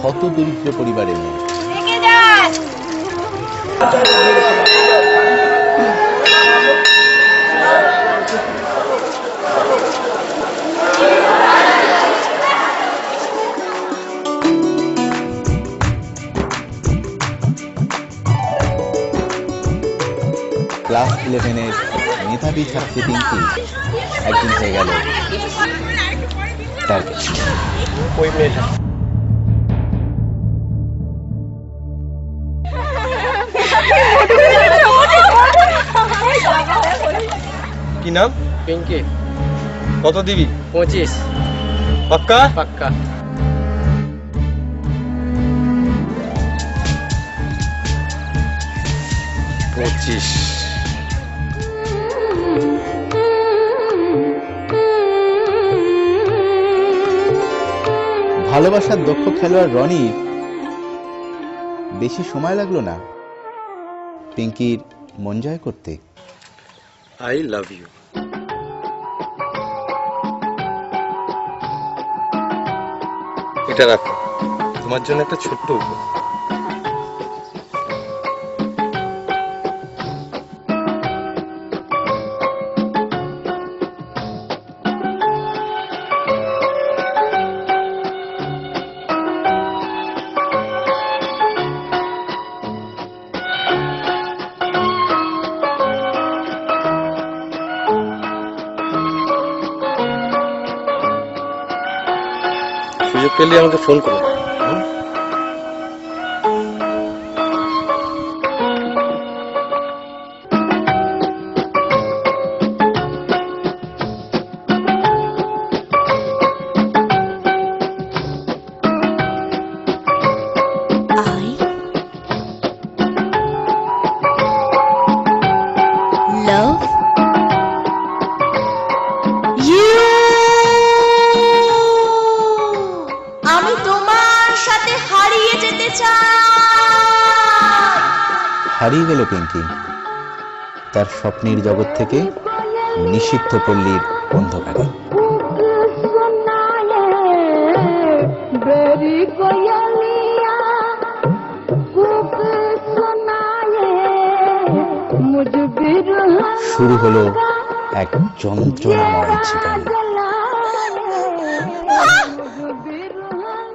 হত দরিদ্র পরিবারের মেয়ে। ক্লাস 11-এর মেধাবী ছাত্রী পিঙ্কি একদিন হয়ে গেল ওই মেয়েটা। কি নাম? পিঙ্কি। কত দিবি? 25। পাক্কা? পাক্কা। ভালোবাসার দক্ষ খেলোয়াড় রনির বেশি সময় লাগলো না পিঙ্কির মন জয় করতে। I love you. এটা রাখো, তোমার জন্য একটা ছোট্ট উপহার। সুযোগ পেলে আমাকে ফোন করো। হারিয়ে গেল পিঙ্কি তার স্বপ্নের জগৎ থেকে নিষিদ্ধ পল্লীর অন্ধকারে। শুরু হলো এক যন্ত্রণাময় জীবন।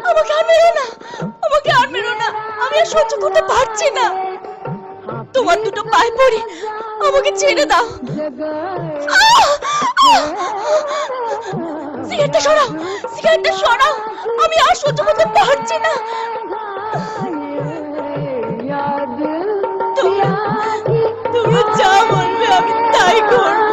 আমাকে আর মেরো না, আমাকে আর মেরো না, আমি আর সহ্য করতে পারছি না। তোমার দুটো পায়ে পড়ি, আমাকে ছেড়ে দাও। সিগারেটটা সরাও, সিগারেটটা সরাও, আমি আর সহ্য করতে পারছি না। তুমি যা বলবে আমি তাই করবো।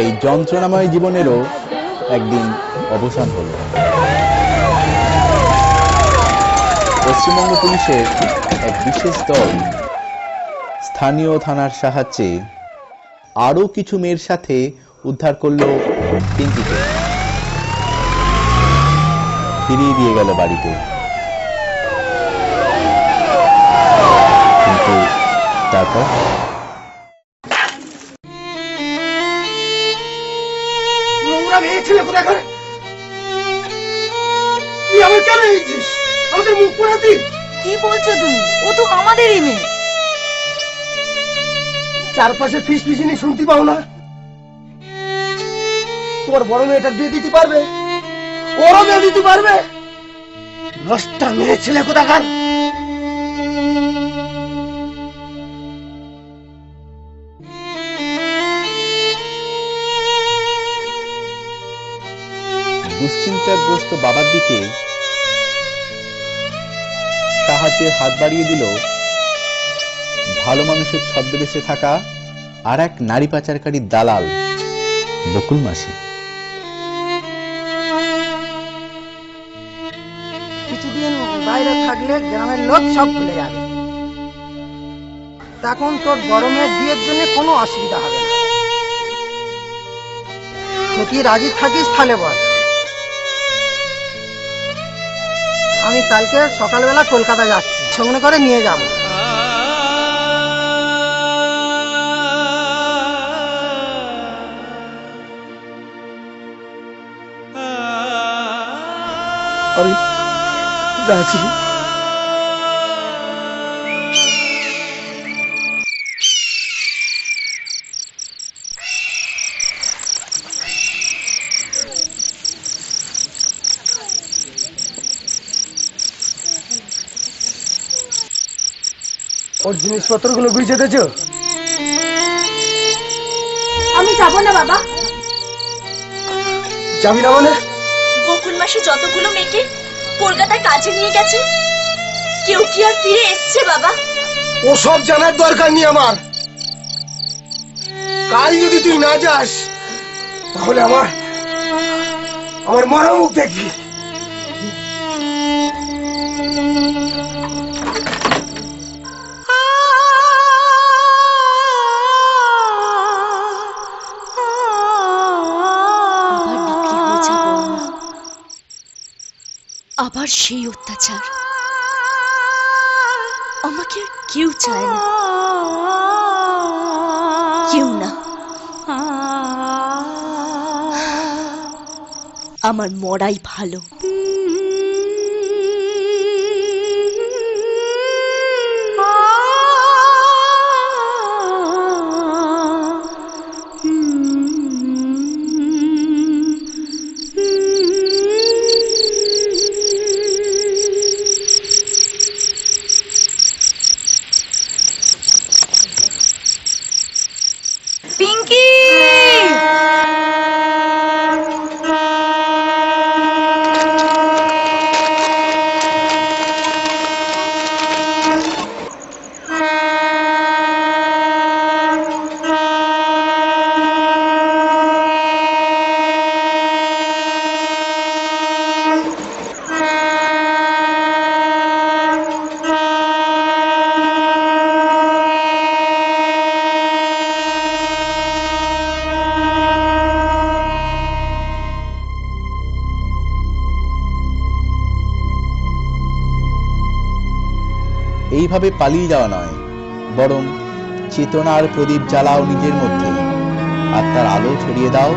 এই যন্ত্রণাময় জীবনেরও একদিন অবসান হলো। পশ্চিমবঙ্গ পুলিশের এক বিশেষ দল স্থানীয় থানার সাহায্যে আরো কিছু মেয়ের সাথে উদ্ধার করলো পিঙ্কিকে, ফিরিয়ে দিয়ে গেল বাড়িতে। কিন্তু তারপর কি বলছো তুমি? ও তো আমাদেরই মেয়ে। চারপাশে ফিসফিসিনি শুনতে পাও না? তোমার বড় মেয়েটা বিয়ে দিতে পারবে, ওরও বিয়ে দিতে পারবে। নষ্টা মেয়ে ছেলে কোথাকার। দুশ্চিন্তাগ্রস্ত বাবার দিকে সাহায্যের হাত বাড়িয়ে দিল ভালো মানুষের ছদ্মবেশে থাকা আর এক নারী পাচারকারী দালাল বকুল মাসি। কিছুদিন বাইরে থাকলে গ্রামের লোক সব ভুলে যাবে। তখন তোর বড় মেয়ের বিয়ের জন্য কোনো অসুবিধা হবে না। যদি রাজি থাকিস তাহলে বল। আমি কালকে সকালবেলা কলকাতা যাচ্ছি, সঙ্গে করে নিয়ে যাব। আমি রাজি। ওর জিনিসপত্রগুলো গুছিয়ে দিয়েছো? আমি যাব না বাবা। যাবি না মানে? বকুল মাসে যতগুলো মেয়েকে কলকাতায় কাজে নিয়ে গেছে, কেউ কি আর ফিরে এসছে বাবা? ও সব জানার দরকার নেই আমার। কাল যদি তুই না যাস তাহলে আমার মরা মুখ দেখবি। আবার সেই অত্যাচার। আমাকে আর কেউ চায় না, কেউ না। আমার মরাই ভালো। পিঙ্কি, এইভাবে পালিয়ে যাওয়া নয়, বরং চেতনার প্রদীপ জ্বালাও নিজের মধ্যে, আর তার আলো ছড়িয়ে দাও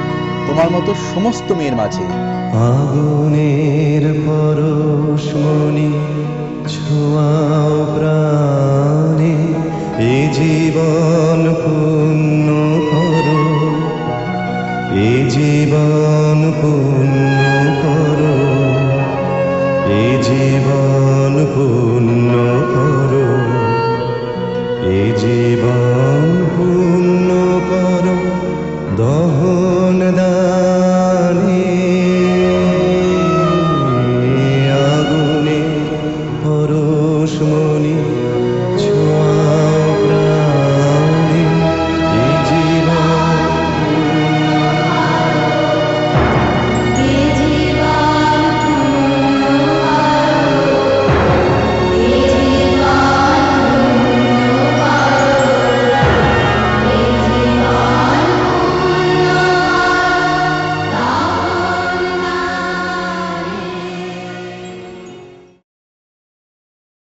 তোমার মতো সমস্ত মেয়ের মাঝে। আগুনের পরশমণি ছোঁয়াও প্রাণে, এ জীবন পূর্ণ করো, এ জীবন